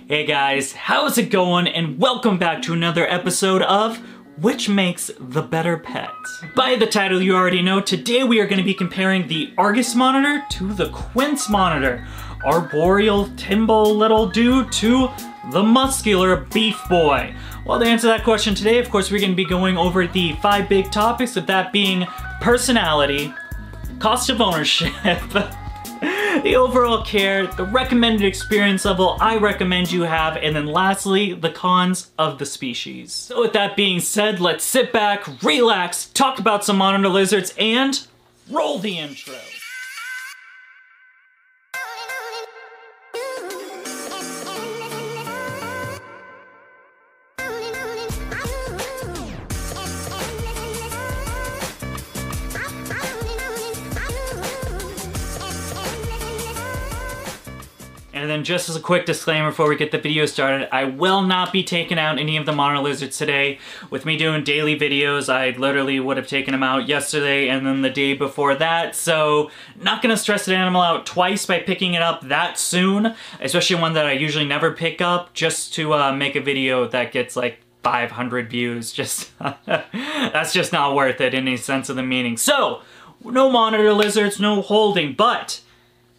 Hey guys, how's it going? And welcome back to another episode of Which Makes the Better Pet? By the title you already know, today we are going to be comparing the Argus monitor to the Quince monitor. Arboreal Timbo little dude to the muscular beef boy. Well, to answer that question today, of course, we're going to be going over the 5 big topics, of that being personality, cost of ownership, the overall care, the recommended experience level I recommend you have, and then lastly, the cons of the species. So with that being said, let's sit back, relax, talk about some monitor lizards, and roll the intro. And then just as a quick disclaimer before we get the video started, I will not be taking out any of the monitor lizards today. With me doing daily videos, I literally would have taken them out yesterday and then the day before that, so not gonna stress an animal out twice by picking it up that soon, especially one that I usually never pick up, just to make a video that gets like 500 views. Just that's just not worth it in any sense of the meaning. So, no monitor lizards, no holding, but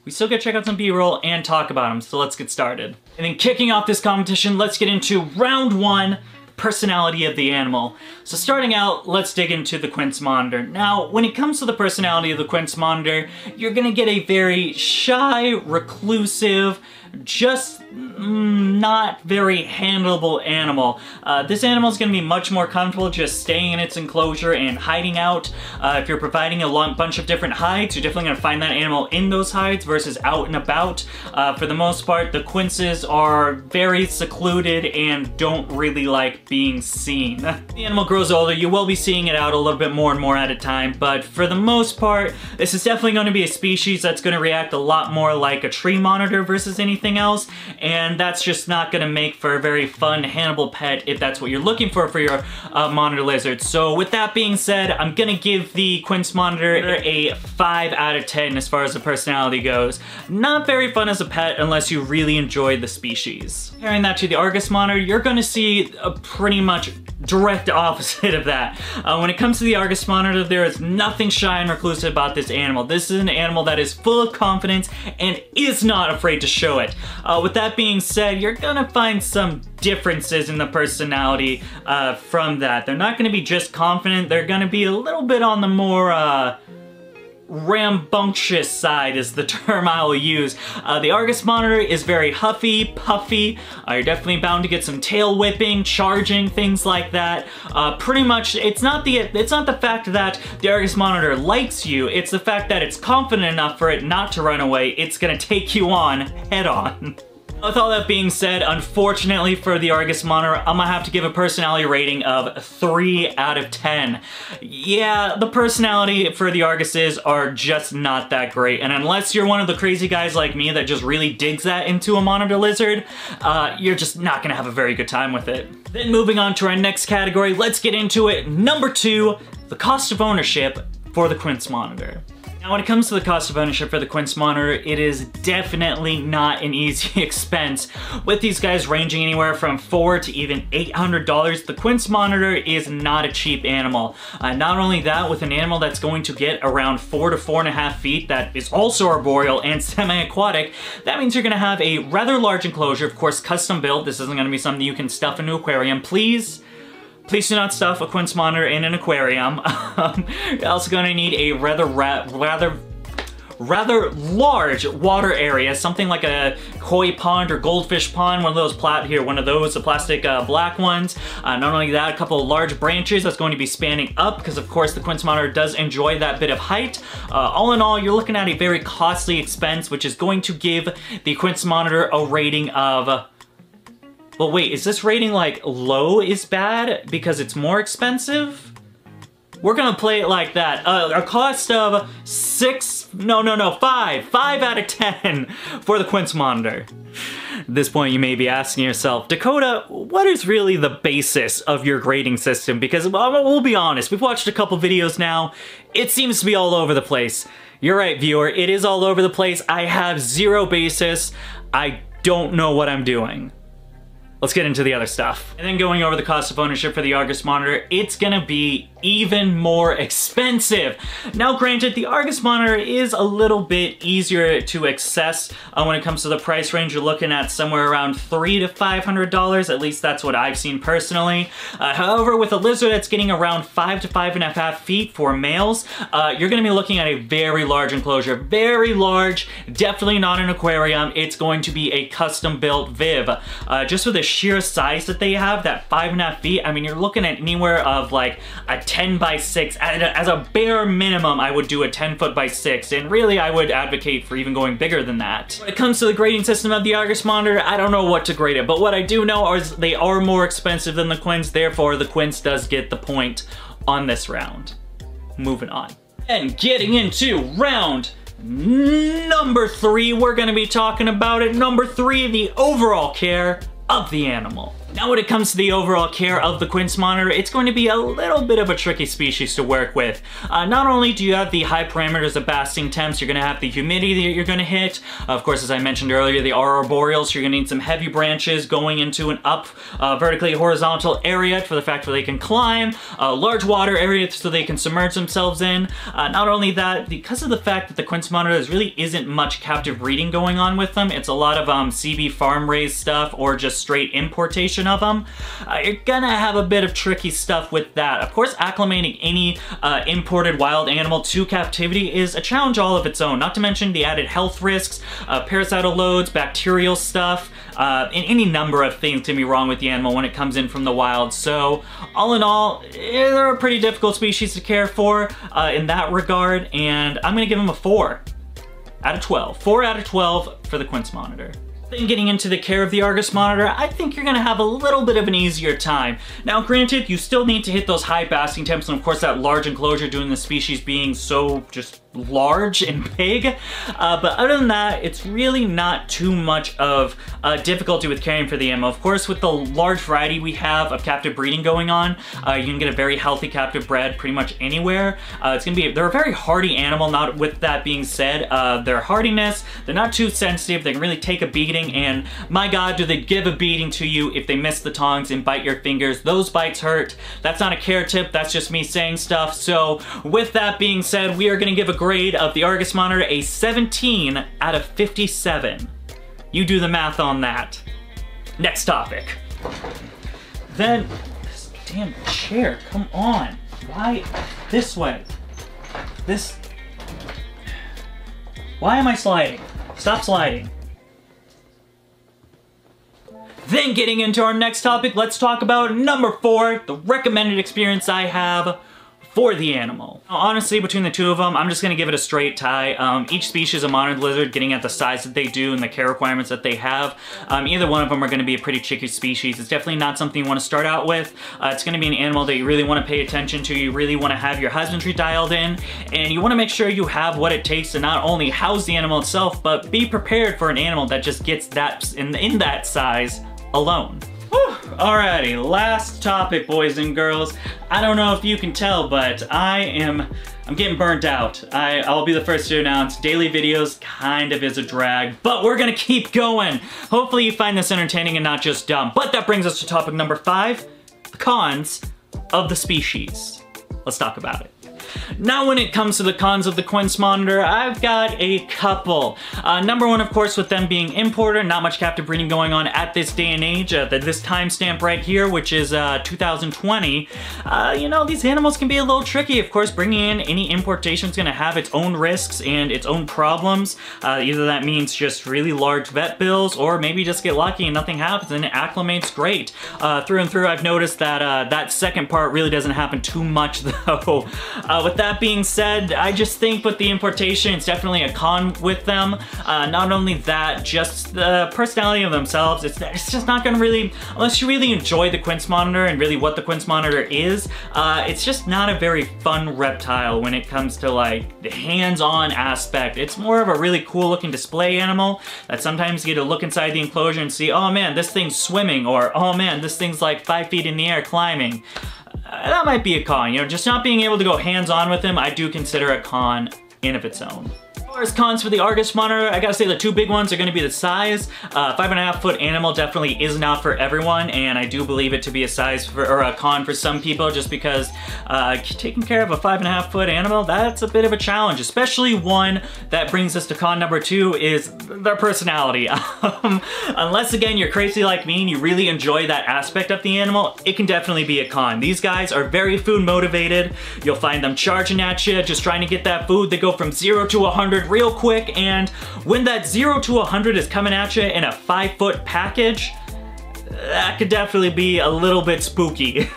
we still gotta check out some B-roll and talk about them, so let's get started. And then kicking off this competition, let's get into round 1, personality of the animal. So starting out, let's dig into the Quince monitor. Now, when it comes to the personality of the Quince monitor, you're gonna get a very shy, reclusive, just not very handleable animal. This animal is going to be much more comfortable just staying in its enclosure and hiding out. If you're providing a bunch of different hides, you're definitely going to find that animal in those hides versus out and about. For the most part, the Quinces are very secluded and don't really like being seen. As the animal grows older, you will be seeing it out a little bit more and more at a time, but for the most part, this is definitely going to be a species that's going to react a lot more like a tree monitor versus anything else, and that's just not going to make for a very fun, handleable pet if that's what you're looking for your monitor lizard. So with that being said, I'm going to give the Quince monitor a 5 out of 10 as far as the personality goes. Not very fun as a pet unless you really enjoy the species. Comparing that to the Argus monitor, you're going to see a pretty much direct opposite of that. When it comes to the Argus monitor, there is nothing shy and reclusive about this animal. This is an animal that is full of confidence and is not afraid to show it. With that being said, you're gonna find some differences in the personality from that. They're not gonna be just confident, they're gonna be a little bit on the more rambunctious side is the term I will use. The Argus monitor is very huffy, puffy. You're definitely bound to get some tail whipping, charging, things like that. Pretty much, it's not the fact that the Argus monitor likes you, it's the fact that it's confident enough for it not to run away. It's gonna take you on head on. With all that being said, unfortunately for the Argus monitor, I'm gonna have to give a personality rating of 3 out of 10. Yeah, the personality for the Arguses are just not that great, and unless you're one of the crazy guys like me that just really digs that into a monitor lizard, you're just not gonna have a very good time with it. Then moving on to our next category, let's get into it. Number 2, the cost of ownership for the Quince monitor. Now when it comes to the cost of ownership for the Quince monitor, it is definitely not an easy expense. With these guys ranging anywhere from $400 to even $800, the Quince monitor is not a cheap animal. Not only that, with an animal that's going to get around 4 to 4.5 feet that is also arboreal and semi-aquatic, that means you're going to have a rather large enclosure, of course custom built. This isn't going to be something you can stuff into an aquarium. Please do not stuff a Quince monitor in an aquarium. You're also going to need a rather large water area, something like a koi pond or goldfish pond, one of those the plastic black ones. Not only that, a couple of large branches that's going to be spanning up, because of course the Quince monitor does enjoy that bit of height. All in all, you're looking at a very costly expense, which is going to give the Quince monitor a rating of... Well, wait, is this rating like low is bad because it's more expensive? We're gonna play it like that. A cost of 5 out of 10 for the Quince monitor. At this point, you may be asking yourself, Dakota, what is really the basis of your grading system? Because we'll be honest, we've watched a couple videos now. It seems to be all over the place. You're right, viewer, it is all over the place. I have zero basis. I don't know what I'm doing. let's get into the other stuff. And then going over the cost of ownership for the Argus monitor, it's gonna be even more expensive. Now granted, the Argus monitor is a little bit easier to access when it comes to the price range. You're looking at somewhere around $300 to $500, at least that's what I've seen personally. However, with a lizard that's getting around 5 to 5.5 feet for males, you're gonna be looking at a very large enclosure, very large, definitely not an aquarium. It's going to be a custom built Viv. Just for the sheer size that they have, that 5.5 feet, I mean, you're looking at anywhere of like a 10 by 6. As a bare minimum, I would do a 10 foot by 6, and really I would advocate for even going bigger than that. When it comes to the grading system of the Argus monitor, I don't know what to grade it, but what I do know is they are more expensive than the Quince, therefore the Quince does get the point on this round. Moving on. And getting into round number 3, we're gonna be talking about it. Number 3, the overall care of the animal. Now when it comes to the overall care of the Quince monitor, it's going to be a little bit of a tricky species to work with. Not only do you have the high parameters of basking temps, you're going to have the humidity that you're going to hit. Of course, as I mentioned earlier, they are arboreal, so you're going to need some heavy branches going into an up vertically horizontal area for the fact that they can climb, a large water area so they can submerge themselves in. Not only that, because of the fact that the Quince monitors really isn't much captive breeding going on with them, it's a lot of CB farm raised stuff or just straight importation of them, you're gonna have a bit of tricky stuff with that. Of course, acclimating any imported wild animal to captivity is a challenge all of its own, not to mention the added health risks, parasital loads, bacterial stuff, and any number of things can be wrong with the animal when it comes in from the wild. So all in all, they're a pretty difficult species to care for in that regard, and I'm gonna give them a 4 out of 12. 4 out of 12 for the Quince monitor. Then getting into the care of the Argus monitor, I think you're gonna have a little bit of an easier time. Now granted, you still need to hit those high basking temps, and of course that large enclosure due to the species being so just large and big, but other than that, it's really not too much of difficulty with caring for the animal. Of course, with the large variety we have of captive breeding going on, you can get a very healthy captive bred pretty much anywhere. They're a very hardy animal. Not with that being said, their hardiness, they're not too sensitive, they can really take a beating, and my god, do they give a beating to you if they miss the tongs and bite your fingers. Those bites hurt. That's not a care tip, that's just me saying stuff. So with that being said, we are gonna give a grade of the Argus monitor a 17 out of 57. You do the math on that. Next topic. Then, this damn chair, come on. Why this way? Why am I sliding? Stop sliding. Then getting into our next topic, let's talk about number 4, the recommended experience I have for the animal. Honestly, between the two of them, I'm just gonna give it a straight tie. Each species of monitored lizard, getting at the size that they do and the care requirements that they have, either one of them are gonna be a pretty tricky species. It's definitely not something you wanna start out with. It's gonna be an animal that you really wanna pay attention to, you really wanna have your husbandry dialed in, and you wanna make sure you have what it takes to not only house the animal itself, but be prepared for an animal that just gets that in that size alone. Whew. Alrighty, last topic, boys and girls. I don't know if you can tell, but I'm getting burnt out. I'll be the first to announce daily videos kind of is a drag, but we're gonna keep going. Hopefully you find this entertaining and not just dumb. But that brings us to topic number 5, the cons of the species. Let's talk about it. Now when it comes to the cons of the Quince monitor, I've got a couple. Number 1, of course, with them being imported, not much captive breeding going on at this day and age. This timestamp right here, which is 2020, you know, these animals can be a little tricky. Of course, bringing in any importation is gonna have its own risks and its own problems. Either that means just really large vet bills, or maybe just get lucky and nothing happens and it acclimates great. Through and through, I've noticed that that second part really doesn't happen too much though. With that being said, I just think with the importation, it's definitely a con with them. Not only that, just the personality of themselves, it's just not gonna really, unless you really enjoy the Quince monitor and really what the Quince monitor is, it's just not a very fun reptile when it comes to like the hands-on aspect. It's more of a really cool looking display animal that sometimes you get to look inside the enclosure and see, oh man, this thing's swimming, or oh man, this thing's like 5 feet in the air climbing. That might be a con, you know, just not being able to go hands-on with him, I do consider a con in of its own. As cons for the Argus monitor, I gotta say the two big ones are gonna be the size. 5.5 foot animal definitely is not for everyone, and I do believe it to be a size for, or a con for some people, just because taking care of a 5.5 foot animal, that's a bit of a challenge, especially one that brings us to con number 2 is their personality. Unless again you're crazy like me and you really enjoy that aspect of the animal, it can definitely be a con. These guys are very food motivated. You'll find them charging at you, just trying to get that food. They go from 0 to 100 real quick, and when that 0 to 100 is coming at you in a 5-foot package, that could definitely be a little bit spooky.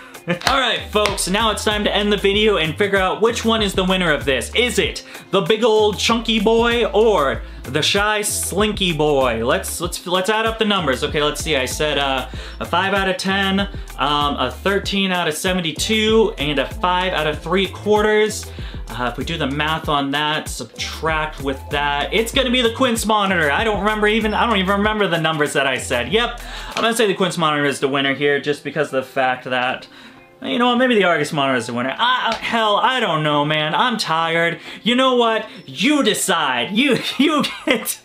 Alright folks, now it's time to end the video and figure out which one is the winner of this. Is it the big old chunky boy or the shy slinky boy? Let's add up the numbers. Okay, let's see. I said a 5 out of 10, a 13 out of 72, and a 5 out of 3/4. If we do the math on that, subtract with that, it's gonna be the Quince monitor. I don't even remember the numbers that I said. Yep, I'm gonna say the Quince monitor is the winner here, just because of the fact that, you know what, maybe the Argus monitor is the winner. Hell, I don't know, man. I'm tired. You know what? You decide. You get...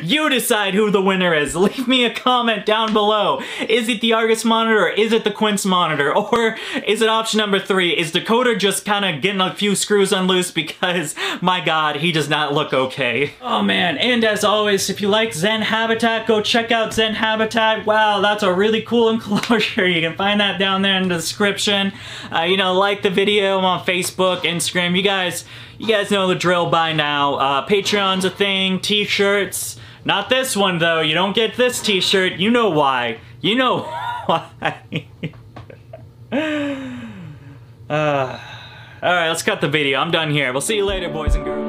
You decide who the winner is. Leave me a comment down below. Is it the Argus monitor or is it the Quince monitor? Or is it option number 3? Is Dakota just kind of getting a few screws unloose because, my god, he does not look okay. Oh man, and as always, if you like Zen Habitat, go check out Zen Habitat. Wow, that's a really cool enclosure. You can find that down there in the description. You know, like the video on Facebook, Instagram. You guys know the drill by now. Patreon's a thing, t-shirts. Not this one though, you don't get this t-shirt. You know why. You know why. Alright, let's cut the video. I'm done here. We'll see you later, boys and girls.